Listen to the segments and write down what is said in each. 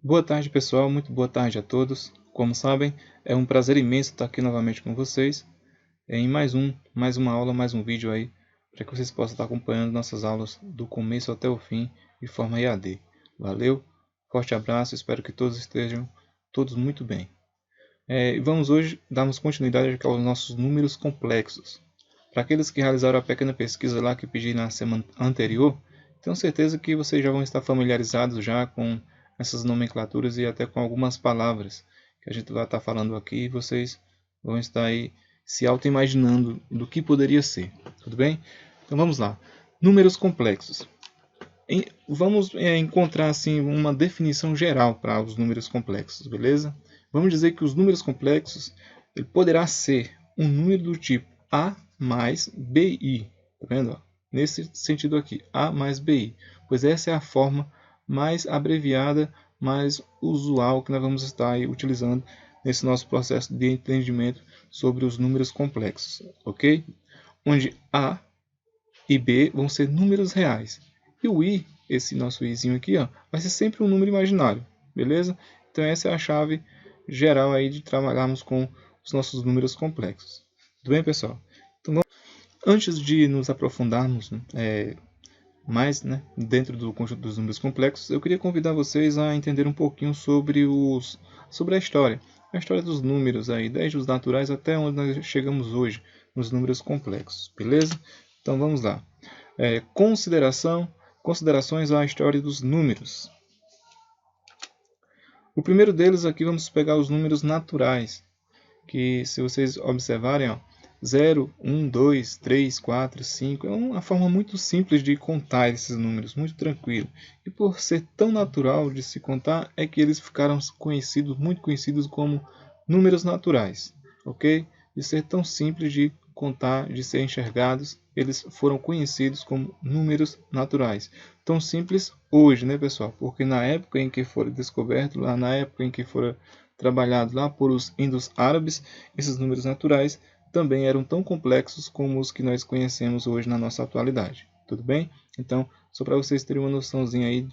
Boa tarde, pessoal. Muito boa tarde a todos. Como sabem, é um prazer imenso estar aqui novamente com vocês em mais uma aula, mais um vídeo aí, para que vocês possam estar acompanhando nossas aulas do começo até o fim de forma EAD. Valeu, forte abraço, espero que todos estejam todos muito bem. Vamos hoje darmos continuidade aos nossos números complexos. Para aqueles que realizaram a pequena pesquisa lá que pedi na semana anterior, tenho certeza que vocês já vão estar familiarizados já com essas nomenclaturas e até com algumas palavras que a gente vai estar falando aqui, e vocês vão estar aí se auto-imaginando do que poderia ser, tudo bem? Então vamos lá. Números complexos. Vamos encontrar assim uma definição geral para os números complexos, beleza? Vamos dizer que os números complexos ele poderá ser um número do tipo A mais BI, tá vendo? Nesse sentido aqui, A mais BI, pois essa é a forma mais abreviada, mais usual que nós vamos estar aí utilizando nesse nosso processo de entendimento sobre os números complexos, ok? Onde A e B vão ser números reais. E o I, esse nosso Izinho aqui, ó, vai ser sempre um número imaginário, beleza? Então essa é a chave geral aí de trabalharmos com os nossos números complexos. Tudo bem, pessoal? Então, antes de nos aprofundarmos mais dentro do conjunto dos números complexos, eu queria convidar vocês a entender um pouquinho sobre a história dos números aí, desde os naturais até onde nós chegamos hoje, nos números complexos, beleza? Então vamos lá. Considerações à história dos números. O primeiro deles aqui, vamos pegar os números naturais, que se vocês observarem, ó, 0, 1, 2, 3, 4, 5, é uma forma muito simples de contar esses números, muito tranquilo. E por ser tão natural de se contar, é que eles ficaram muito conhecidos como números naturais, ok? De ser tão simples de contar, de ser enxergados, eles foram conhecidos como números naturais. Tão simples hoje, né, pessoal? Porque na época em que foram descobertos, lá na época em que foram trabalhados lá por os índios árabes, esses números naturais também eram tão complexos como os que nós conhecemos hoje na nossa atualidade. Tudo bem? Então, só para vocês terem uma noçãozinha aí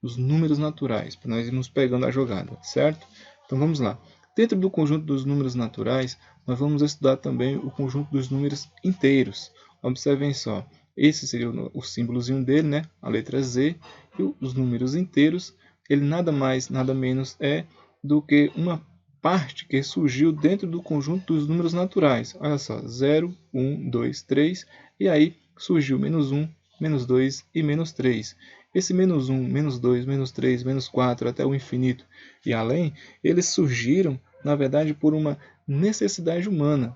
dos números naturais, para nós irmos pegando a jogada, certo? Então vamos lá. Dentro do conjunto dos números naturais, nós vamos estudar também o conjunto dos números inteiros. Observem só, esse seria o símbolozinho dele, né? A letra Z, e os números inteiros, ele nada mais, nada menos é do que uma parte que surgiu dentro do conjunto dos números naturais. Olha só, 0, 1, 2, 3, e aí surgiu menos 1, menos 2 e menos 3. Esse menos 1, menos 2, menos 3, menos 4, até o infinito e além, eles surgiram, na verdade, por uma necessidade humana.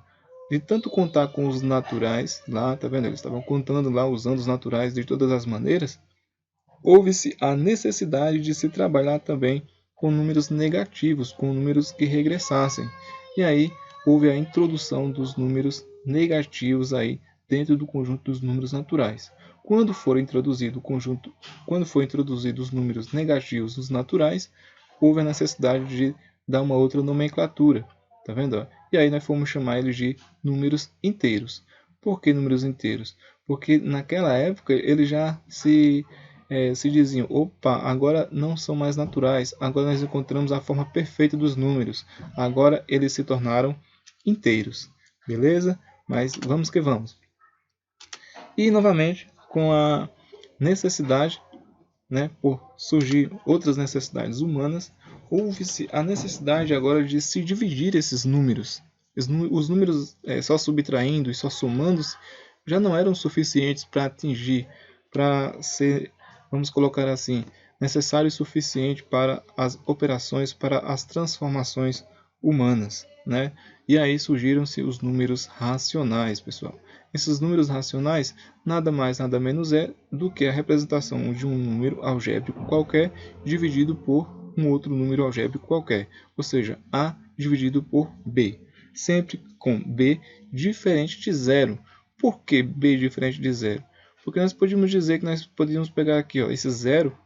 De tanto contar com os naturais, lá, tá vendo? Eles estavam contando lá, usando os naturais de todas as maneiras. Houve-se a necessidade de se trabalhar também com números negativos, com números que regressassem. E aí houve a introdução dos números negativos aí dentro do conjunto dos números naturais. Quando for introduzido os números negativos nos naturais, houve a necessidade de dar uma outra nomenclatura. Tá vendo? E aí nós fomos chamar eles de números inteiros. Por que números inteiros? Porque naquela época eles já se diziam, opa, agora não são mais naturais, agora nós encontramos a forma perfeita dos números, agora eles se tornaram inteiros, beleza? Mas vamos que vamos. E novamente, com a necessidade, por surgir outras necessidades humanas, houve-se a necessidade agora de se dividir esses números. Os números só subtraindo e só somando-se já não eram suficientes para atingir, para ser, vamos colocar assim, necessário e suficiente para as operações, para as transformações humanas, né? E aí surgiram-se os números racionais, pessoal. Esses números racionais nada mais, nada menos é do que a representação de um número algébrico qualquer dividido por um outro número algébrico qualquer, ou seja, A dividido por B, sempre com B diferente de zero. Por que B diferente de zero? Porque nós podíamos dizer que nós podíamos pegar aqui, ó, esse zero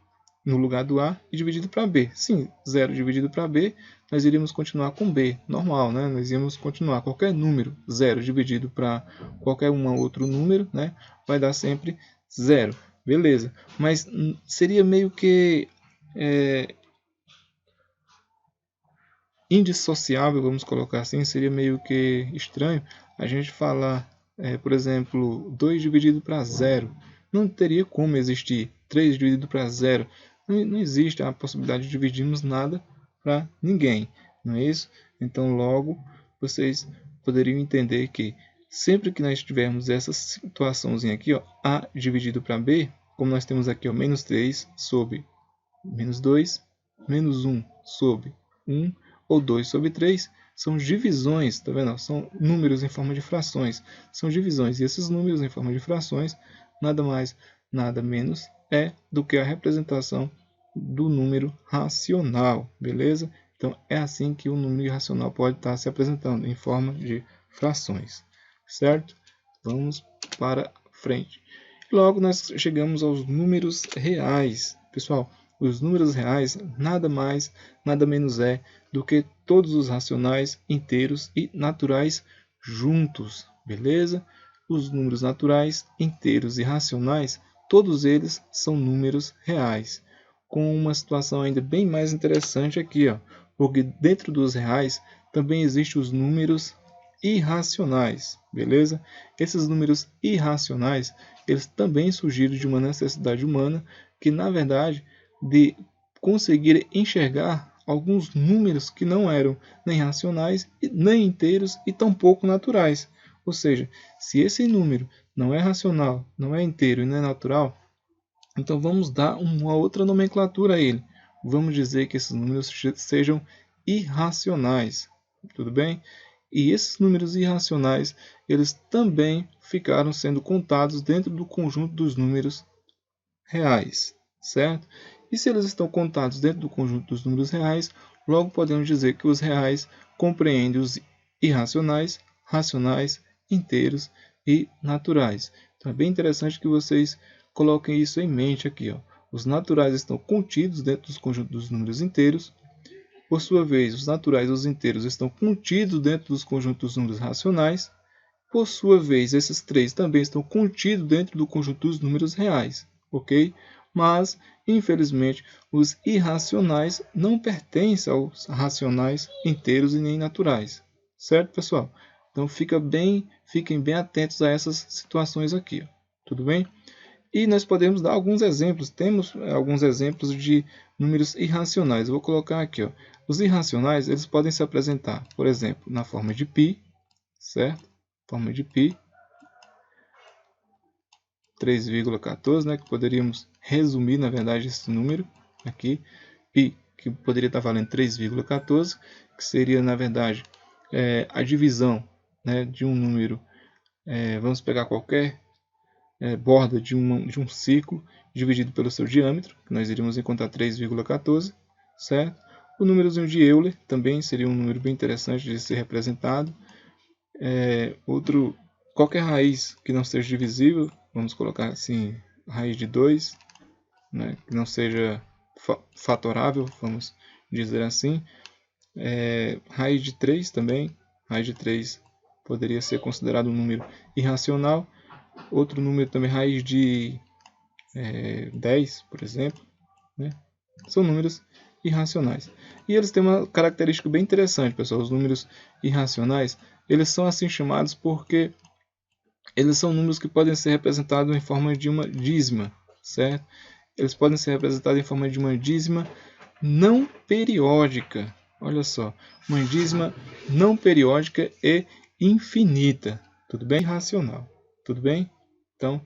no lugar do A e dividido para B. Sim, 0 dividido para B, nós iríamos continuar com B, normal, né? Nós iríamos continuar qualquer número, 0 dividido para qualquer outro número, né? Vai dar sempre 0, beleza. Mas seria meio que indissociável, vamos colocar assim, seria meio que estranho a gente falar, por exemplo, 2 dividido para 0. Não teria como existir 3 dividido para 0. Não existe a possibilidade de dividirmos nada para ninguém, não é isso? Então, logo, vocês poderiam entender que sempre que nós tivermos essa situaçãozinha aqui, ó, A dividido para B, como nós temos aqui, ó, menos 3 sobre menos 2, menos 1 sobre 1, ou 2 sobre 3, são divisões, tá vendo? São números em forma de frações, são divisões, e esses números em forma de frações, nada mais, nada menos é do que a representação do número racional, beleza? Então, é assim que o número irracional pode estar se apresentando, em forma de frações, certo? Vamos para frente. Logo, nós chegamos aos números reais. Pessoal, os números reais nada mais, nada menos é do que todos os racionais, inteiros e naturais juntos, beleza? Os números naturais, inteiros e racionais, todos eles são números reais. Com uma situação ainda bem mais interessante aqui, ó, porque dentro dos reais também existem os números irracionais, beleza? Esses números irracionais, eles também surgiram de uma necessidade humana que, na verdade, de conseguir enxergar alguns números que não eram nem racionais, nem inteiros e tampouco naturais. Ou seja, se esse número não é racional, não é inteiro e não é natural, então vamos dar uma outra nomenclatura a ele. Vamos dizer que esses números sejam irracionais, tudo bem? E esses números irracionais, eles também ficaram sendo contados dentro do conjunto dos números reais, certo? E se eles estão contados dentro do conjunto dos números reais, logo podemos dizer que os reais compreendem os irracionais, racionais, inteiros e naturais. Então é bem interessante que vocês coloquem isso em mente aqui, ó. Os naturais estão contidos dentro dos conjuntos dos números inteiros. Por sua vez, os naturais e os inteiros estão contidos dentro dos conjuntos dos números racionais. Por sua vez, esses três também estão contidos dentro do conjunto dos números reais, ok? Mas, infelizmente, os irracionais não pertencem aos racionais, inteiros e nem naturais, certo, pessoal? Então, fiquem bem atentos a essas situações aqui, ó. Tudo bem? E nós podemos dar alguns exemplos. Temos alguns exemplos de números irracionais. Eu vou colocar aqui, ó. Os irracionais, eles podem se apresentar, por exemplo, na forma de π, certo? Forma de π, 3,14, né, que poderíamos resumir, na verdade, esse número aqui, π, que poderia estar valendo 3,14, que seria, na verdade, a divisão, né, de um número, vamos pegar qualquer borda de um círculo dividido pelo seu diâmetro, que nós iríamos encontrar 3,14, certo? O númerozinho de Euler também seria um número bem interessante de ser representado. Qualquer raiz que não seja divisível, vamos colocar assim, raiz de 2, né, que não seja fatorável, vamos dizer assim. Raiz de 3 também, raiz de 3 poderia ser considerado um número irracional. Outro número também, raiz de 10, por exemplo, né, são números irracionais. E eles têm uma característica bem interessante, pessoal. Os números irracionais, eles são assim chamados porque eles são números que podem ser representados em forma de uma dízima, certo? Eles podem ser representados em forma de uma dízima não periódica. Olha só, uma dízima não periódica e infinita. Tudo bem? Irracional. Tudo bem? Então,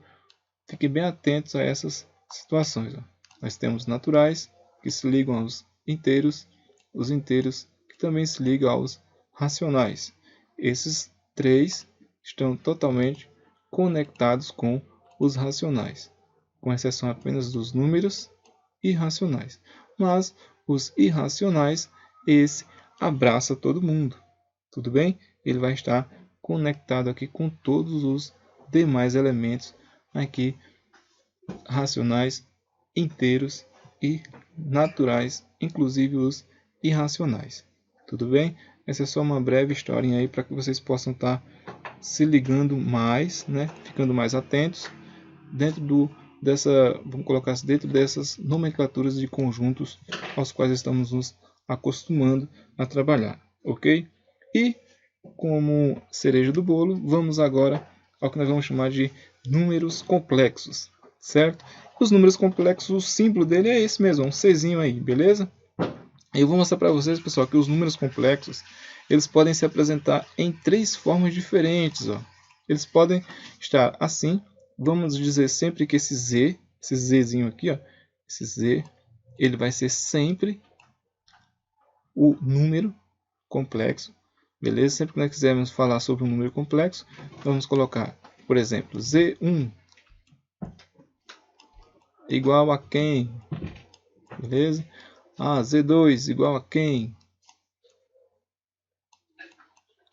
fiquem bem atentos a essas situações, ó. Nós temos naturais, que se ligam aos inteiros, os inteiros que também se ligam aos racionais. Esses três estão totalmente conectados com os racionais, com exceção apenas dos números irracionais. Mas os irracionais, esse abraça todo mundo, tudo bem? Ele vai estar conectado aqui com todos os demais elementos aqui, racionais, inteiros e naturais, inclusive os irracionais. Tudo bem? Essa é só uma breve historinha aí para que vocês possam estar se ligando mais, né? Ficando mais atentos dentro vamos colocar assim, dentro dessas nomenclaturas de conjuntos aos quais estamos nos acostumando a trabalhar, ok? E como cereja do bolo, vamos agora ao que nós vamos chamar de números complexos, certo? Os números complexos, o símbolo dele é esse mesmo, um Czinho aí, beleza? Eu vou mostrar para vocês, pessoal, que os números complexos, eles podem se apresentar em 3 formas diferentes, ó. Eles podem estar assim, vamos dizer sempre que esse Zzinho aqui, ó, esse Z, ele vai ser sempre o número complexo, beleza? Sempre que nós quisermos falar sobre um número complexo, vamos colocar, por exemplo, Z1 igual a quem, beleza? Z2 igual a quem?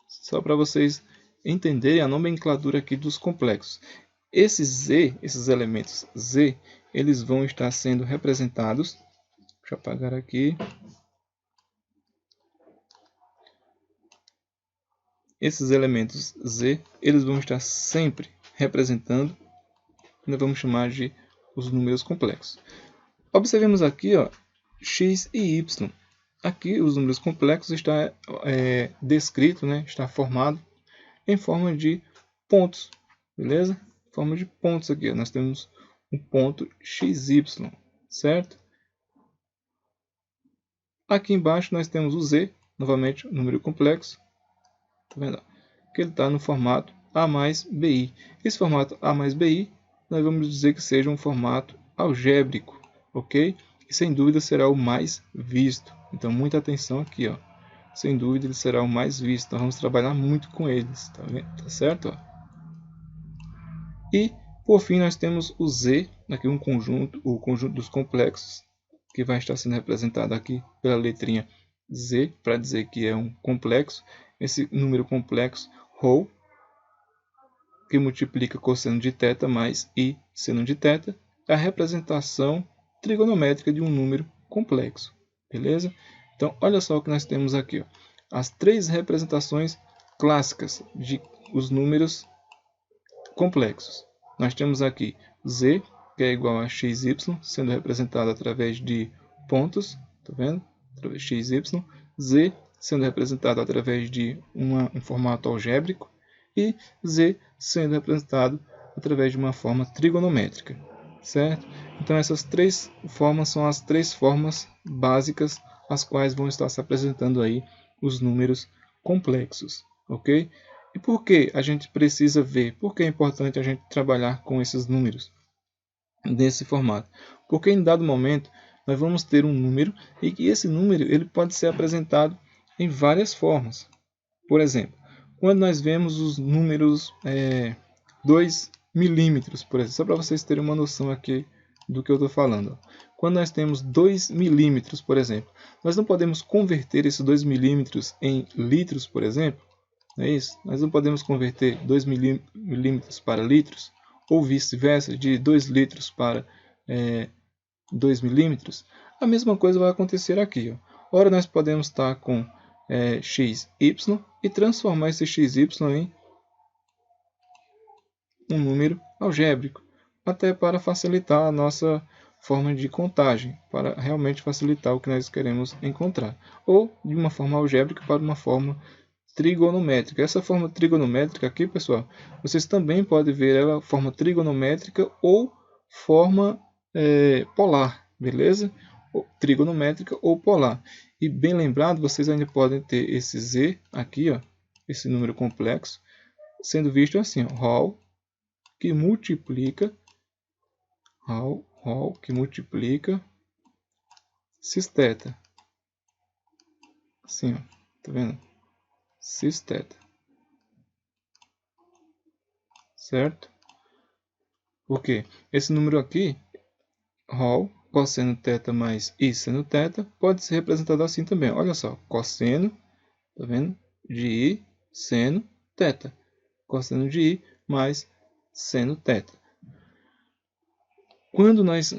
Só para vocês entenderem a nomenclatura aqui dos complexos. Esses elementos Z, eles vão estar sendo representados. Deixa eu apagar aqui. Esses elementos Z, eles vão estar sempre representando, nós vamos chamar de os números complexos. Observemos aqui, ó, x e y. Aqui os números complexos está descrito, né, está formado em forma de pontos, beleza? Forma de pontos aqui, ó. Nós temos um ponto xy, certo? Aqui embaixo nós temos o z, novamente um número complexo, tá vendo? Que ele está no formato A mais BI. Esse formato A mais BI, nós vamos dizer que seja um formato algébrico, ok? E sem dúvida será o mais visto. Então muita atenção aqui, ó. Sem dúvida ele será o mais visto. Então vamos trabalhar muito com eles, tá vendo? Tá certo? Ó? E por fim nós temos o Z, aqui um conjunto, o conjunto dos complexos, que vai estar sendo representado aqui pela letrinha Z, para dizer que é um complexo. Esse número complexo, ρ, que multiplica cosseno de θ mais I seno de θ, é a representação trigonométrica de um número complexo. Beleza? Então, olha só o que nós temos aqui. Ó. As 3 representações clássicas de os números complexos. Nós temos aqui Z, que é igual a xy, sendo representado através de pontos, tá vendo? Através de xy, Z sendo representado através de um formato algébrico e Z sendo representado através de uma forma trigonométrica, certo? Então essas 3 formas são as 3 formas básicas as quais vão estar se apresentando aí os números complexos, ok? E por que a gente precisa ver? Por que é importante a gente trabalhar com esses números nesse formato? Porque em dado momento nós vamos ter um número e que esse número ele pode ser apresentado em várias formas. Por exemplo, quando nós vemos os números 2 milímetros, por exemplo, só para vocês terem uma noção aqui do que eu estou falando. Quando nós temos 2 milímetros, por exemplo, nós não podemos converter esses 2 milímetros em litros, por exemplo. Não é isso? Nós não podemos converter 2 milímetros para litros, ou vice-versa, de 2 litros para 2 milímetros. A mesma coisa vai acontecer aqui. Ó. Ora, nós podemos estar com xy e transformar esse xy em um número algébrico, até para facilitar a nossa forma de contagem, para realmente facilitar o que nós queremos encontrar, ou de uma forma algébrica para uma forma trigonométrica. Essa forma trigonométrica aqui, pessoal, vocês também podem ver ela forma trigonométrica ou forma polar, beleza? Trigonométrica ou polar. E bem lembrado, vocês ainda podem ter esse z aqui, ó, esse número complexo, sendo visto assim, ó, ρ que multiplica cis-θ. Assim, ó, tá vendo? Cis-θ. Certo? Porque esse número aqui, ρ, cosseno θ mais I seno θ, pode ser representado assim também. Olha só, cosseno, tá vendo? De I seno θ. Cosseno de I mais seno θ. Quando nós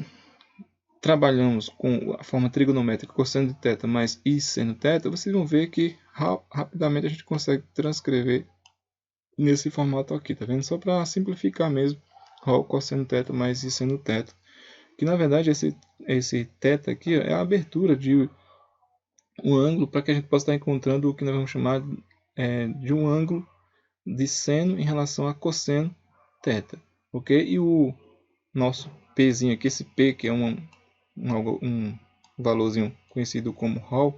trabalhamos com a forma trigonométrica cosseno de θ mais I seno θ, vocês vão ver que rapidamente a gente consegue transcrever nesse formato aqui, tá vendo? Só para simplificar mesmo, ρ cosseno θ mais I seno θ. Que na verdade esse θ aqui é a abertura de o ângulo para que a gente possa estar encontrando o que nós vamos chamar de um ângulo de seno em relação a cosseno θ, ok? E o nosso Pzinho aqui, esse P que é um valorzinho conhecido como ρ,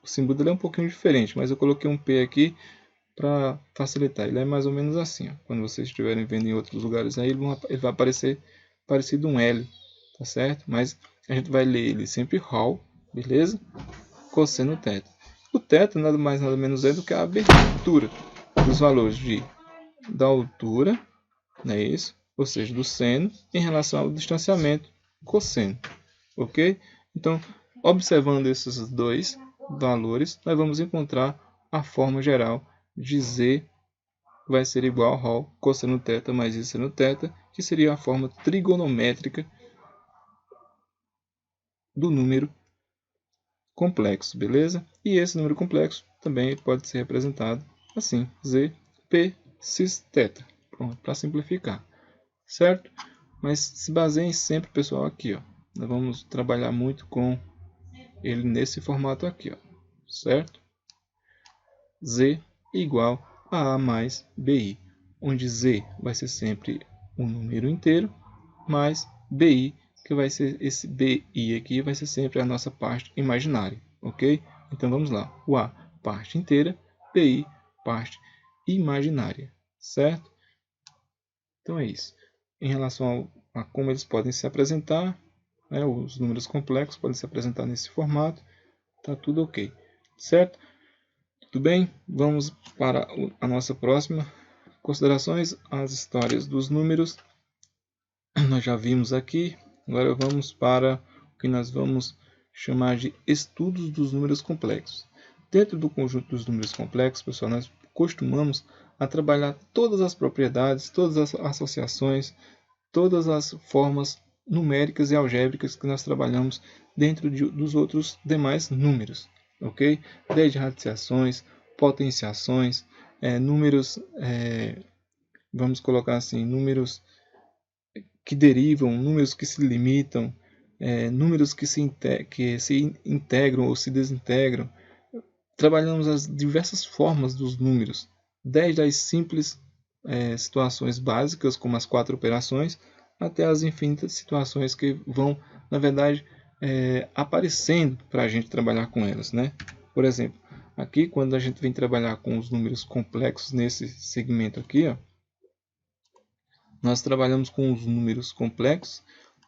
o símbolo dele é um pouquinho diferente, mas eu coloquei um P aqui para facilitar. Ele é mais ou menos assim, ó. Quando vocês estiverem vendo em outros lugares aí, ele vai aparecer parecido um L, tá certo? Mas a gente vai ler ele sempre ρ, beleza? Cosseno θ. O θ nada mais nada menos é do que a abertura dos valores da altura, não é isso? Ou seja, do seno em relação ao distanciamento cosseno, ok? Então, observando esses dois valores, nós vamos encontrar a forma geral de Z vai ser igual a ρ cosseno θ mais I seno θ, que seria a forma trigonométrica do número complexo, beleza? E esse número complexo também pode ser representado assim, Z, P, cis θ. Pronto, para simplificar, certo? Mas se baseiem sempre, pessoal, aqui, ó. Nós vamos trabalhar muito com ele nesse formato aqui, ó, certo? Z igual a mais BI, onde Z vai ser sempre um número inteiro, mais BI, que vai ser esse BI aqui, vai ser sempre a nossa parte imaginária, ok? Então vamos lá, o A, parte inteira, BI, parte imaginária, certo? Então é isso. Em relação a como eles podem se apresentar, né, os números complexos podem se apresentar nesse formato, tá tudo ok, certo? Tudo bem? Vamos para a nossa próxima considerações, as histórias dos números. Nós já vimos aqui, agora vamos para o que nós vamos chamar de estudos dos números complexos. Dentro do conjunto dos números complexos, pessoal, nós costumamos a trabalhar todas as propriedades, todas as associações, todas as formas numéricas e algébricas que nós trabalhamos dentro dos outros demais números, ok? Desde radiciações, potenciações, números, vamos colocar assim, números que derivam, números que se limitam, números que se integram ou se desintegram. Trabalhamos as diversas formas dos números, desde as simples situações básicas, como as 4 operações, até as infinitas situações que vão, na verdade, aparecendo para a gente trabalhar com elas, né? Por exemplo, aqui quando a gente vem trabalhar com os números complexos nesse segmento aqui, ó, nós trabalhamos com os números complexos,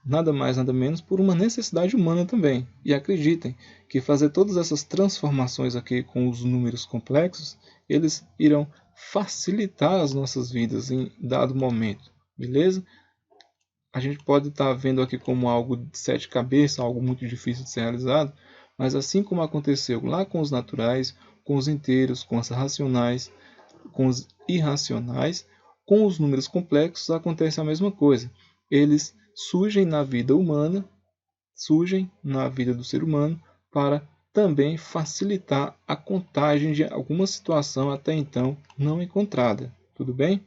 nada mais nada menos por uma necessidade humana também. E acreditem que fazer todas essas transformações aqui com os números complexos, eles irão facilitar as nossas vidas em dado momento, beleza? A gente pode estar vendo aqui como algo de 7 cabeças, algo muito difícil de ser realizado, mas assim como aconteceu lá com os naturais, com os inteiros, com as racionais, com os irracionais, com os números complexos acontece a mesma coisa. Eles surgem na vida humana, surgem na vida do ser humano para também facilitar a contagem de alguma situação até então não encontrada. Tudo bem?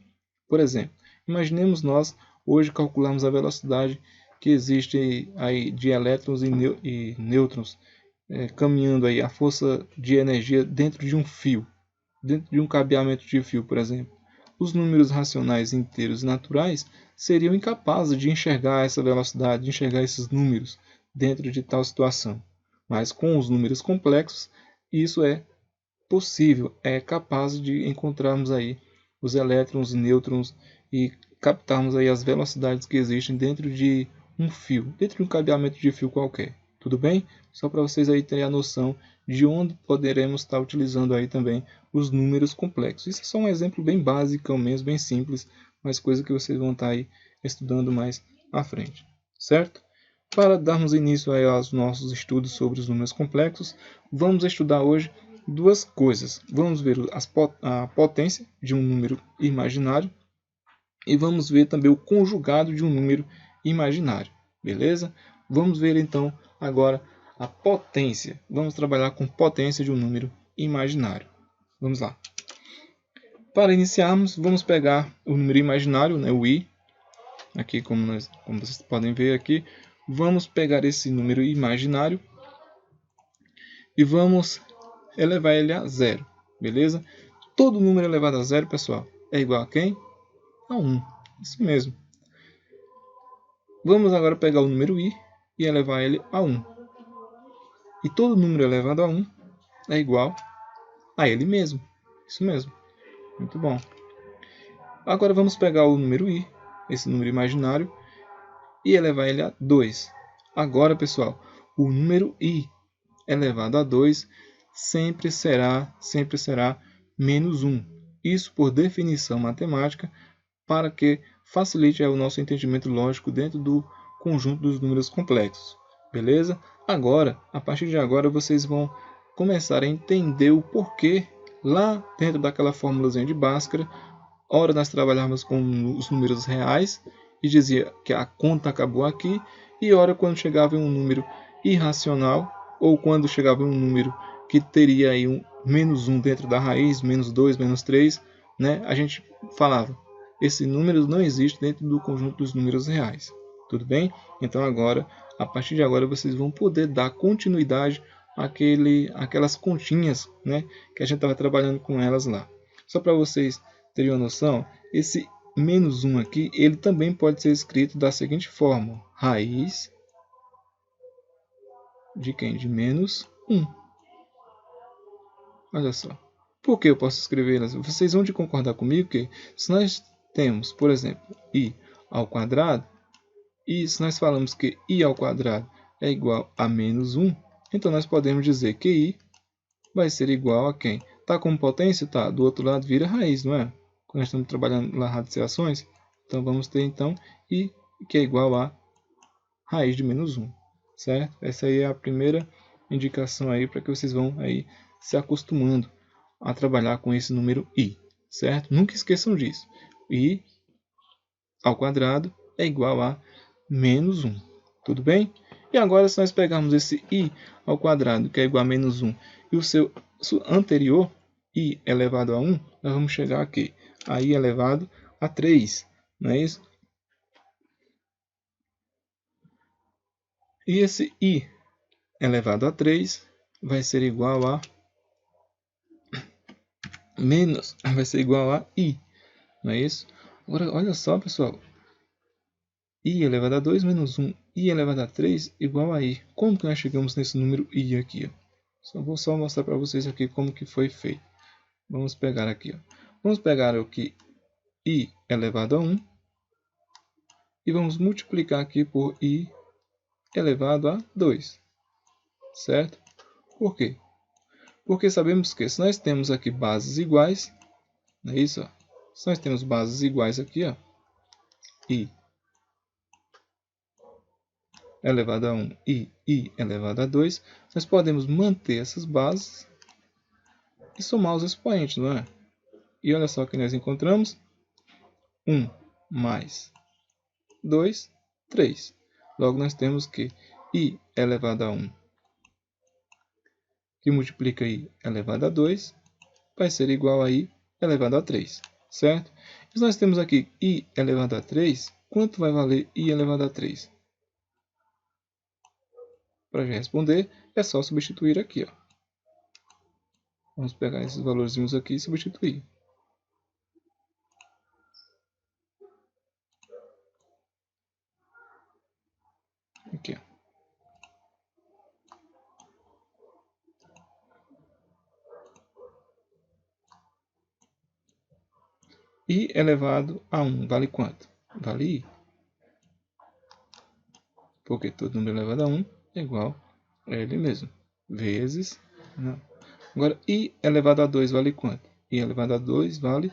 Por exemplo, imaginemos nós hoje calcularmos a velocidade que existe aí de elétrons e nêutrons caminhando aí, a força de energia dentro de um fio, dentro de um cabeamento de fio, por exemplo. Os números racionais inteiros e naturais seriam incapazes de enxergar essa velocidade, de enxergar esses números dentro de tal situação. Mas com os números complexos, isso é possível, é capaz de encontrarmos aí os elétrons e nêutrons e captarmos aí as velocidades que existem dentro de um fio, dentro de um cabeamento de fio qualquer. Tudo bem? Só para vocês aí terem a noção de onde poderemos estar utilizando aí também os números complexos. Isso é só um exemplo bem básico mesmo, bem simples, mas coisa que vocês vão estar aí estudando mais à frente, certo? Para darmos início aí aos nossos estudos sobre os números complexos, vamos estudar hoje duas coisas. Vamos ver a potência de um número imaginário e vamos ver também o conjugado de um número imaginário, beleza? Vamos ver então agora a potência. Vamos trabalhar com potência de um número imaginário. Vamos lá. Para iniciarmos, vamos pegar o número imaginário, né, o i. Aqui, como vocês podem ver aqui, vamos pegar esse número imaginário e vamos elevar ele a zero, beleza? Todo número elevado a zero, pessoal, é igual a quem? A 1, isso mesmo. Vamos agora pegar o número i e elevar ele a 1. E todo número elevado a 1 é igual a ele mesmo, isso mesmo. Muito bom. Agora vamos pegar o número i, esse número imaginário, e elevar ele a 2. Agora, pessoal, o número i elevado a 2 sempre será menos 1. Isso por definição matemática, para que facilite o nosso entendimento lógico dentro do conjunto dos números complexos. Beleza? Agora, a partir de agora, vocês vão começar a entender o porquê lá dentro daquela formulazinha de Bhaskara. Ora nós trabalhávamos com os números reais e dizia que a conta acabou aqui, e ora quando chegava em um número irracional, ou quando chegava em um número que teria aí um menos 1 dentro da raiz, menos 2, menos 3, né? A gente falava, esse número não existe dentro do conjunto dos números reais. Tudo bem? Então agora, a partir de agora, vocês vão poder dar continuidade àquelas continhas, né? Que a gente estava trabalhando com elas lá. Só para vocês terem uma noção, esse menos 1 aqui, ele também pode ser escrito da seguinte forma: raiz de quem? De menos 1. Olha só. Por que eu posso escrevê-las? Vocês vão de concordar comigo que se nós temos, por exemplo, i ao quadrado, e se nós falamos que i ao quadrado é igual a menos 1, então nós podemos dizer que i vai ser igual a quem? Está como potência? Tá. Do outro lado vira raiz, não é? Quando nós estamos trabalhando lá radiciações, então vamos ter então i que é igual a raiz de menos 1, certo? Essa aí é a primeira indicação aí para que vocês vão aí se acostumando a trabalhar com esse número i, certo? Nunca esqueçam disso. I ao quadrado é igual a menos 1, tudo bem? E agora, se nós pegarmos esse i ao quadrado, que é igual a menos 1, e o seu anterior, i elevado a 1, nós vamos chegar aqui, a i elevado a 3, não é isso? E esse i elevado a 3 vai ser igual a vai ser igual a i, não é isso? Agora, olha só, pessoal, i elevado a 2 menos 1, i elevado a 3 igual a i. Como que nós chegamos nesse número i aqui? Ó? Vou só mostrar para vocês aqui como que foi feito. Vamos pegar aqui. Ó. Vamos pegar aqui i elevado a 1 e vamos multiplicar aqui por i elevado a 2. Certo? Por quê? Porque sabemos que se nós temos aqui bases iguais, não é isso? Ó? Se nós temos bases iguais aqui, ó, i elevado a 1 e i elevado a 2, nós podemos manter essas bases e somar os expoentes, não é? E olha só que nós encontramos 1 mais 2, 3. Logo nós temos que i elevado a 1, que multiplica i elevado a 2, vai ser igual a i elevado a 3, certo? E se nós temos aqui i elevado a 3, quanto vai valer i elevado a 3? Para já responder, é só substituir aqui. Ó. Vamos pegar esses valorzinhos aqui e substituir. Aqui. Ó. I elevado a 1 vale quanto? Vale i. Porque todo número elevado a 1 é igual a ele mesmo. Vezes... Não. Agora, i elevado a 2 vale quanto? I elevado a 2 vale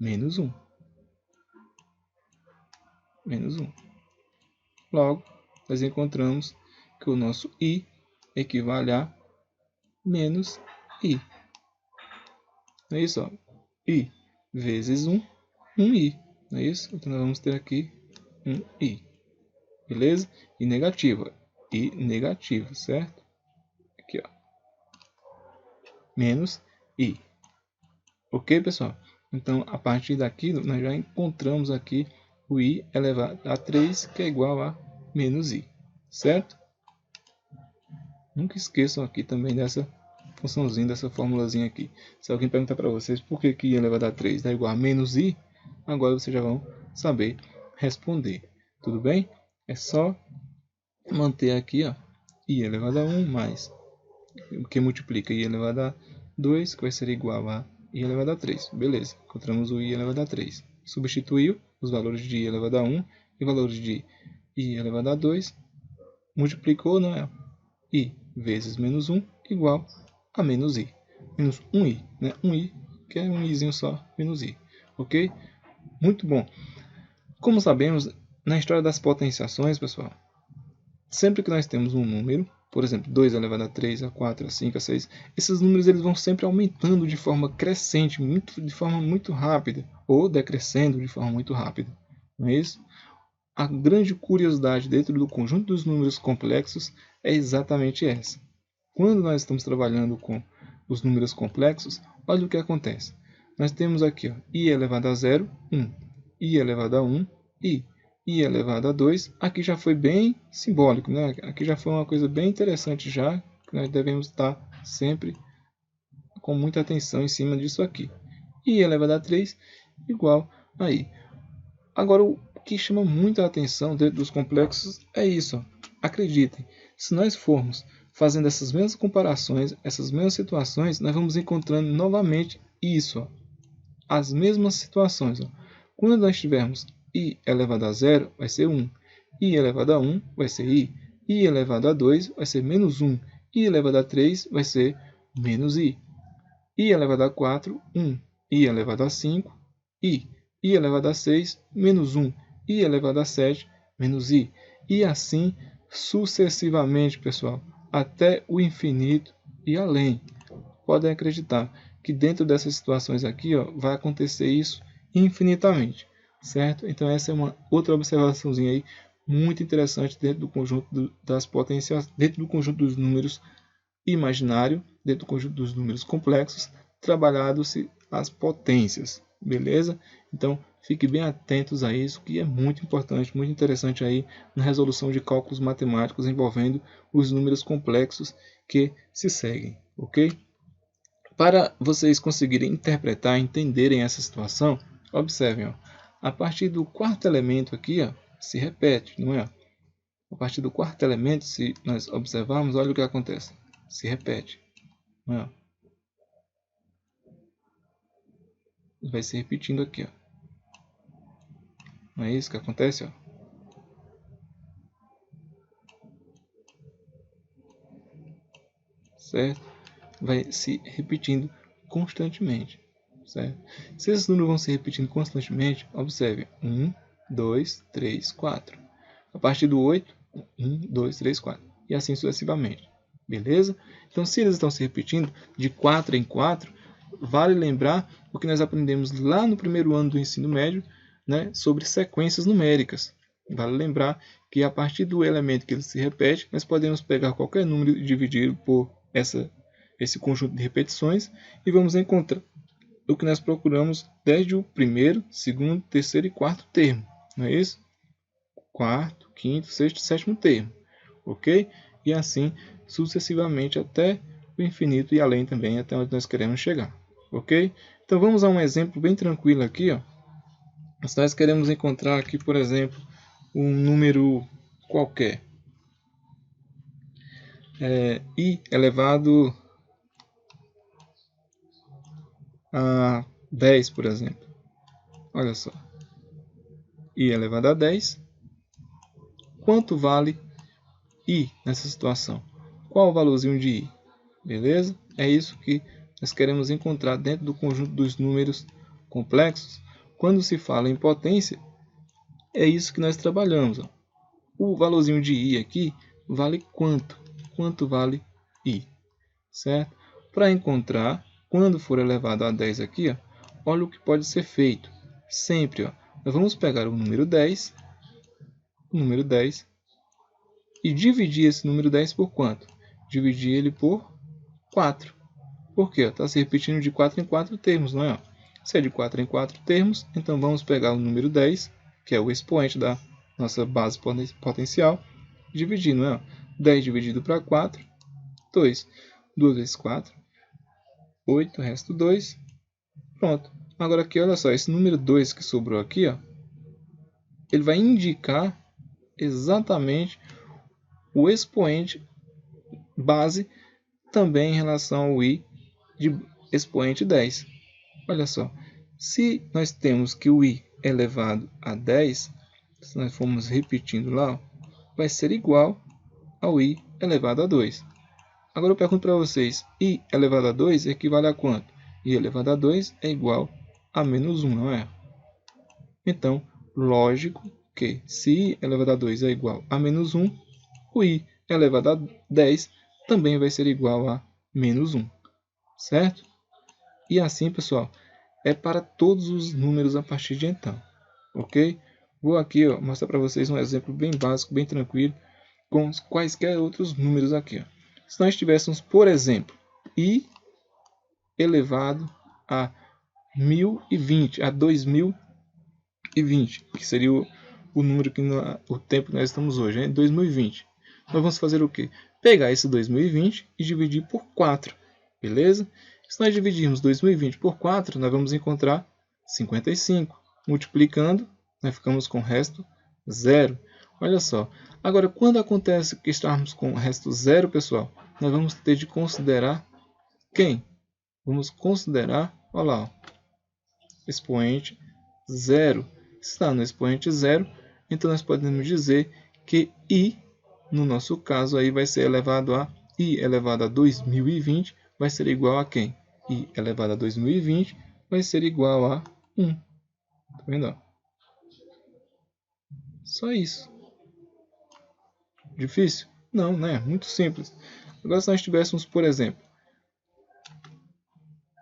menos 1. Menos 1. Logo, nós encontramos que o nosso i equivale a menos i. Não é isso? Ó. I vezes 1, 1i. Não é isso? Então, nós vamos ter aqui 1i. Beleza? E negativa. I negativo, certo? Aqui, ó. Menos i. Ok, pessoal? Então, a partir daqui, nós já encontramos aqui o i elevado a 3, que é igual a menos i. Certo? Nunca esqueçam aqui também dessa funçãozinha dessa formulazinha aqui. Se alguém perguntar para vocês por que i elevado a 3 dá igual a menos i, agora vocês já vão saber responder. Tudo bem? É só manter aqui, ó, i elevado a 1 mais o que multiplica i elevado a 2, que vai ser igual a i elevado a 3. Beleza, encontramos o i elevado a 3. Substituiu os valores de i elevado a 1 e valores de i elevado a 2. Multiplicou, não é? I vezes menos 1 igual a menos i. Menos 1i, né? 1i, que é um izinho só, menos i. Ok? Muito bom. Como sabemos, na história das potenciações, pessoal, sempre que nós temos um número, por exemplo, 2 elevado a 3, a 4, a 5, a 6, esses números eles vão sempre aumentando de forma crescente, de forma muito rápida, ou decrescendo de forma muito rápida. Não é isso? A grande curiosidade dentro do conjunto dos números complexos é exatamente essa. Quando nós estamos trabalhando com os números complexos, olha o que acontece. Nós temos aqui, ó, i elevado a 0, 1, i elevado a 1, i elevado a 2. Aqui já foi bem simbólico, né? Aqui já foi uma coisa bem interessante já, que nós devemos estar sempre com muita atenção em cima disso aqui. I elevado a 3 igual a i. Agora, o que chama muito a atenção dentro dos complexos é isso. Ó. Acreditem, se nós formos fazendo essas mesmas comparações, essas mesmas situações, nós vamos encontrando novamente isso. Ó. As mesmas situações. Ó. Quando nós tivermos i elevado a 0, vai ser 1. I elevado a 1 vai ser i. I elevado a 2 vai ser menos 1. I elevado a 3 vai ser menos i. I elevado a 4, 1. I elevado a 5, i. I elevado a 6, menos 1. I elevado a 7, menos i. E assim sucessivamente, pessoal, até o infinito e além. Podem acreditar que dentro dessas situações aqui, ó, vai acontecer isso infinitamente, certo? Então essa é uma outra observaçãozinha aí muito interessante dentro do conjunto das potências, dentro do conjunto dos números imaginário, dentro do conjunto dos números complexos, trabalhado-se as potências, beleza? Então fiquem bem atentos a isso, que é muito importante, muito interessante aí na resolução de cálculos matemáticos envolvendo os números complexos que se seguem, ok? Para vocês conseguirem interpretar, entenderem essa situação, observem, ó, a partir do quarto elemento aqui, ó, se repete, não é? A partir do quarto elemento, se nós observarmos, olha o que acontece, se repete, não é? Vai se repetindo aqui, ó. Não é isso que acontece, ó? Certo? Vai se repetindo constantemente, certo? Se esses números vão se repetindo constantemente, observe, 1, 2, 3, 4. A partir do 8, 1, 2, 3, 4. E assim sucessivamente, beleza? Então, se eles estão se repetindo de 4 em 4, vale lembrar o que nós aprendemos lá no primeiro ano do ensino médio, né, sobre sequências numéricas. Vale lembrar que a partir do elemento que ele se repete, nós podemos pegar qualquer número e dividir por esse conjunto de repetições e vamos encontrar o que nós procuramos desde o primeiro, segundo, terceiro e quarto termo. Não é isso? Quarto, quinto, sexto, sétimo termo. Ok? E assim sucessivamente até o infinito e além também, até onde nós queremos chegar. Ok? Então vamos a um exemplo bem tranquilo aqui. Ó. Se nós queremos encontrar aqui, por exemplo, um número qualquer. I elevado a 10, por exemplo. Olha só. I elevado a 10. Quanto vale I nessa situação? Qual o valorzinho de I? Beleza? É isso que nós queremos encontrar dentro do conjunto dos números complexos. Quando se fala em potência, é isso que nós trabalhamos. Ó. O valorzinho de I aqui vale quanto? Quanto vale I? Certo? Para encontrar, quando for elevado a 10 aqui, ó, olha o que pode ser feito. Sempre, ó, nós vamos pegar o número 10 e dividir esse número 10 por quanto? Dividir ele por 4. Por quê? Está se repetindo de 4 em 4 termos, não é? Se é de 4 em 4 termos, então vamos pegar o número 10, que é o expoente da nossa base potencial, dividir, não é? 10 dividido para 4, 2. 2 vezes 4, 8, resto 2. Pronto. Agora aqui, olha só, esse número 2 que sobrou aqui, ó, ele vai indicar exatamente o expoente base também em relação ao i de expoente 10. Olha só, se nós temos que o i elevado a 10, se nós formos repetindo lá, vai ser igual ao i elevado a 2. Agora eu pergunto para vocês, i elevado a 2 equivale a quanto? I elevado a 2 é igual a menos 1, não é? Então, lógico que se i elevado a 2 é igual a menos 1, o i elevado a 10 também vai ser igual a menos 1, certo? E assim, pessoal, é para todos os números a partir de então, ok? Vou aqui mostrar para vocês um exemplo bem básico, bem tranquilo, com quaisquer outros números aqui. Se nós tivéssemos, por exemplo, i elevado a 1020, a 2020, que seria o número que o tempo que nós estamos hoje, 2020. Nós vamos fazer o quê? Pegar esse 2020 e dividir por 4, beleza? Se nós dividirmos 2020 por 4, nós vamos encontrar 55. Multiplicando, nós ficamos com o resto 0. Olha só. Agora, quando acontece que estamos com o resto 0, pessoal, nós vamos ter de considerar quem? Vamos considerar, olha lá, expoente 0. Está no expoente 0, então nós podemos dizer que i, no nosso caso, aí vai ser elevado a i elevado a 2020, vai ser igual a quem? I elevado a 2020 vai ser igual a 1. Tá vendo? Só isso. Difícil? Não, né? Muito simples. Agora, se nós tivéssemos, por exemplo,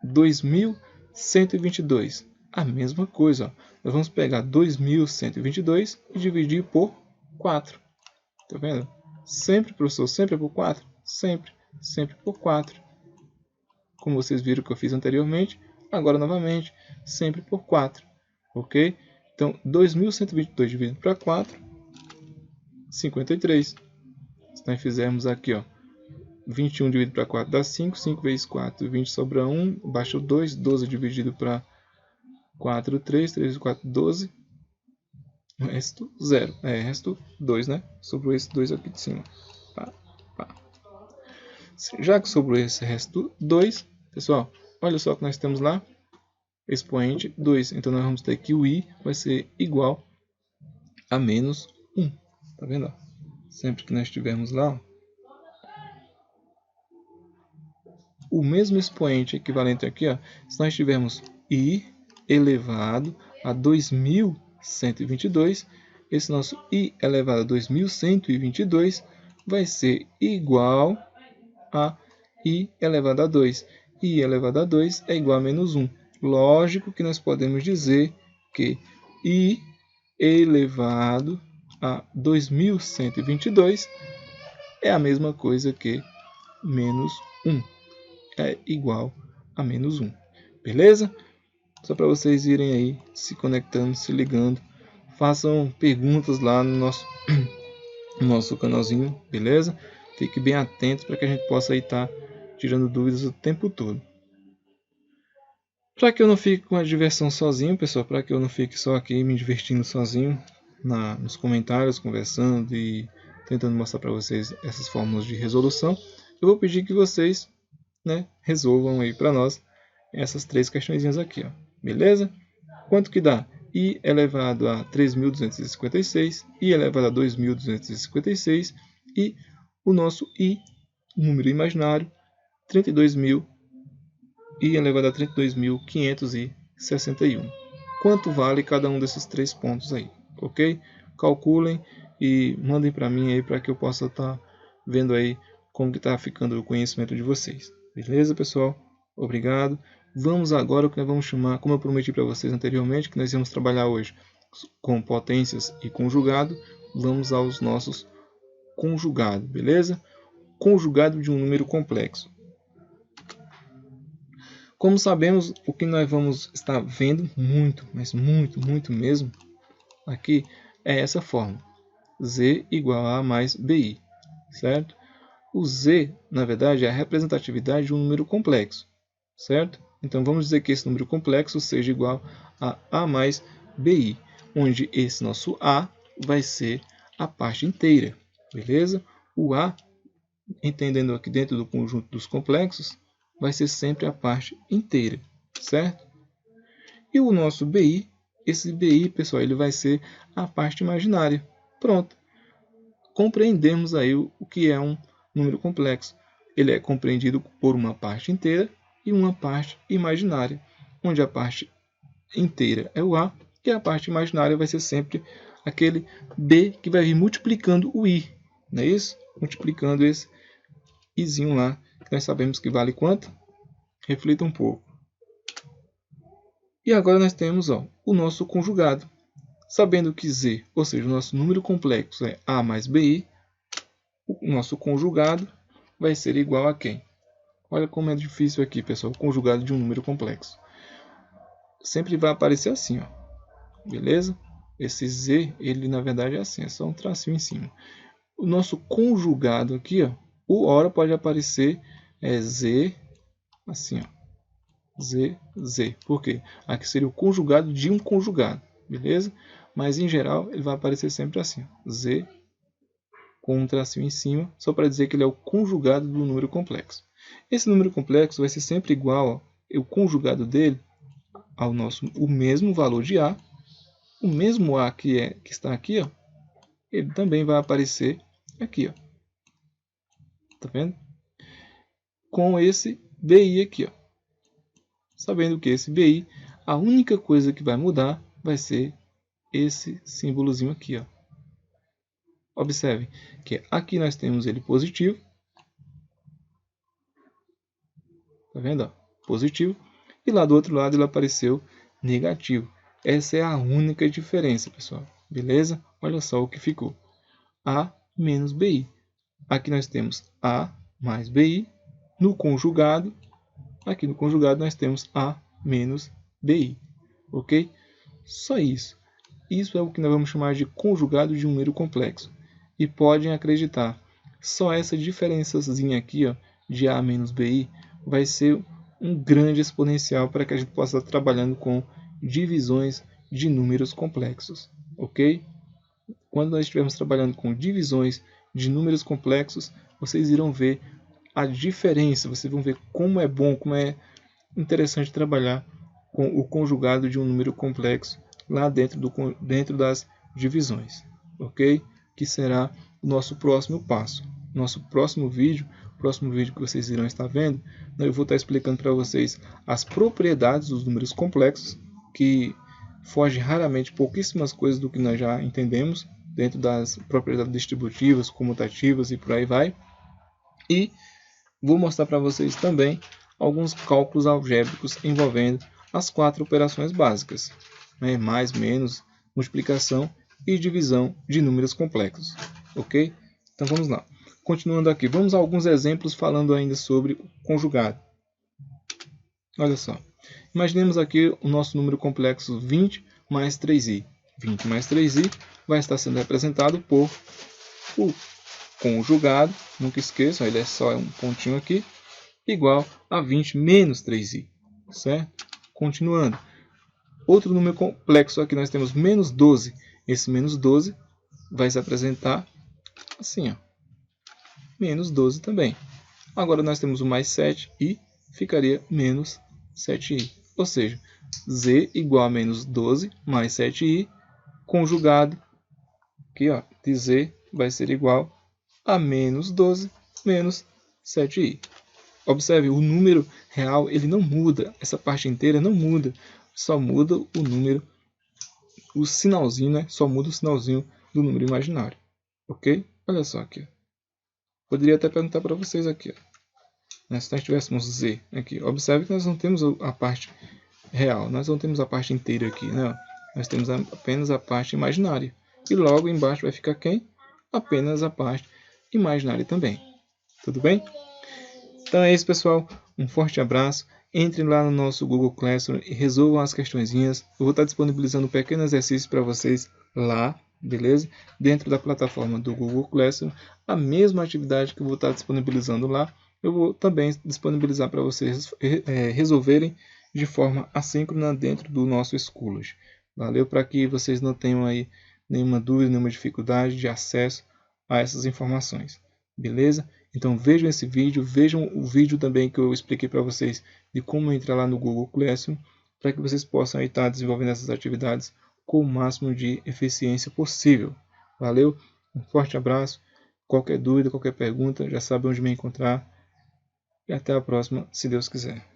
2122, a mesma coisa. Ó. Nós vamos pegar 2122 e dividir por 4. Tá vendo? Sempre, professor, sempre é por 4? Sempre, sempre por 4. Como vocês viram que eu fiz anteriormente, agora novamente, sempre por 4. Ok? Então, 2122 dividido para 4, 53. Se nós fizermos aqui, ó, 21 dividido para 4 dá 5, 5 vezes 4, 20 sobra 1, baixa o 2, 12 dividido para 4, 3, 3 vezes 4, 12, resto 0, resto 2, né? Sobrou esse 2 aqui de cima. Pá, pá. Já que sobrou esse resto 2, pessoal, olha só o que nós temos lá, expoente 2, então nós vamos ter que o i vai ser igual a menos 1, tá vendo? Sempre que nós tivermos lá, o mesmo expoente equivalente aqui, ó, se nós tivermos i elevado a 2122, esse nosso i elevado a 2122 vai ser igual a i elevado a 2. I elevado a 2 é igual a menos 1. Lógico que nós podemos dizer que i elevado a 2122 é a mesma coisa que menos 1. É igual a menos 1. Beleza? Só para vocês irem aí se conectando, se ligando. Façam perguntas lá no nosso canalzinho, beleza? Fique bem atento para que a gente possa estar tirando dúvidas o tempo todo. Para que eu não fique com a diversão sozinho, pessoal, para que eu não fique só aqui me divertindo sozinho nos comentários, conversando e tentando mostrar para vocês essas fórmulas de resolução, eu vou pedir que vocês, né, resolvam aí para nós essas 3 questõezinhas aqui, ó. Beleza? Quanto que dá? I elevado a 3.256, I elevado a 2.256 e o nosso I, número imaginário, 32.000, I elevado a 32.561. Quanto vale cada um desses 3 pontos aí, ok? Calculem e mandem para mim aí para que eu possa estar vendo aí como que está ficando o conhecimento de vocês. Beleza, pessoal? Obrigado. Vamos agora o que nós vamos chamar, como eu prometi para vocês anteriormente, que nós íamos trabalhar hoje com potências e conjugado, vamos aos nossos conjugados, beleza? Conjugado de um número complexo. Como sabemos, o que nós vamos estar vendo muito, mas muito mesmo, aqui é essa fórmula. Z igual a mais BI, certo? O Z, na verdade, é a representatividade de um número complexo. certo? Então vamos dizer que esse número complexo seja igual a A mais BI, onde esse nosso A vai ser a parte inteira, beleza? O A, entendendo aqui dentro do conjunto dos complexos, vai ser sempre a parte inteira, certo? E o nosso BI, esse BI, pessoal, ele vai ser a parte imaginária. Pronto. Compreendemos aí o que é um número complexo. Ele é compreendido por uma parte inteira e uma parte imaginária, onde a parte inteira é o A e a parte imaginária vai ser sempre aquele B que vai vir multiplicando o I, não é isso? Multiplicando esse Izinho lá, que nós sabemos que vale quanto? Reflita um pouco. E agora nós temos o nosso conjugado. Sabendo que Z, ou seja, o nosso número complexo é A mais BI, o nosso conjugado vai ser igual a quem? Olha como é difícil aqui, pessoal, o conjugado de um número complexo. Sempre vai aparecer assim, ó. Beleza? Esse Z, ele na verdade é assim, é só um tracinho em cima. O nosso conjugado aqui, ó, o hora pode aparecer Z, assim, ó. Z, Z. Por quê? Aqui seria o conjugado de um conjugado, beleza? Mas em geral ele vai aparecer sempre assim, ó. Z com um tracinho em cima, só para dizer que ele é o conjugado do número complexo. Esse número complexo vai ser sempre igual, ó, o conjugado dele ao o mesmo valor de A, o mesmo A que está aqui, ó, ele também vai aparecer aqui, ó. Tá vendo? Com esse BI aqui, ó. Sabendo que esse BI, a única coisa que vai mudar vai ser esse símbolozinho aqui, ó. Observe que aqui nós temos ele positivo. Tá vendo? Ó? Positivo. E lá do outro lado ele apareceu negativo. Essa é a única diferença, pessoal. Beleza? Olha só o que ficou. A menos BI. Aqui nós temos A mais BI. No conjugado, aqui no conjugado nós temos A menos BI. Ok? Só isso. Isso é o que nós vamos chamar de conjugado de um número complexo. E podem acreditar, só essa diferençazinha aqui, ó, de A menos BI, vai ser um grande exponencial para que a gente possa estar trabalhando com divisões de números complexos. Ok? Quando nós estivermos trabalhando com divisões de números complexos, vocês irão ver a diferença, vocês vão ver como é bom, como é interessante trabalhar com o conjugado de um número complexo lá dentro das divisões, ok? Que será o nosso próximo passo. Nosso próximo vídeo que vocês irão estar vendo, eu vou estar explicando para vocês as propriedades dos números complexos, que foge raramente pouquíssimas coisas do que nós já entendemos, dentro das propriedades distributivas, comutativas e por aí vai. E vou mostrar para vocês também alguns cálculos algébricos envolvendo as 4 operações básicas, né? Mais, menos, multiplicação e divisão de números complexos. Ok? Então vamos lá. Continuando aqui, vamos a alguns exemplos falando ainda sobre o conjugado. Olha só. Imaginemos aqui o nosso número complexo 20 mais 3i. 20 mais 3i vai estar sendo representado por o conjugado, nunca esqueçam, ele é só um pontinho aqui, igual a 20 menos 3i, certo? Continuando. Outro número complexo aqui nós temos menos 12. Esse menos 12 vai se apresentar assim, ó. Menos 12 também. Agora nós temos o mais 7 e ficaria menos 7i. Ou seja, z igual a menos 12 mais 7i, conjugado aqui, ó, de z vai ser igual a menos 12 menos 7i. Observe, o número real ele não muda, essa parte inteira não muda, só muda o número, o sinalzinho, né? Só muda o sinalzinho do número imaginário, ok? Olha só aqui. Poderia até perguntar para vocês aqui, ó. Se nós tivéssemos z aqui, observe que nós não temos a parte real, nós não temos a parte inteira aqui, né? Nós temos apenas a parte imaginária. E logo embaixo vai ficar quem? Apenas a parte imaginária também. Tudo bem? Então é isso, pessoal. Um forte abraço. Entrem lá no nosso Google Classroom e resolvam as questõezinhas. Eu vou estar disponibilizando um pequeno exercício para vocês lá, beleza? Dentro da plataforma do Google Classroom. A mesma atividade que eu vou estar disponibilizando lá, eu vou também disponibilizar para vocês resolverem de forma assíncrona dentro do nosso Schoology. Valeu? Para que vocês não tenham aí nenhuma dúvida, nenhuma dificuldade de acesso a essas informações. Beleza? Então vejam esse vídeo, vejam o vídeo também que eu expliquei para vocês de como entrar lá no Google Classroom, para que vocês possam aí estar desenvolvendo essas atividades com o máximo de eficiência possível. Valeu? Um forte abraço. Qualquer dúvida, qualquer pergunta, já sabe onde me encontrar. E até a próxima, se Deus quiser.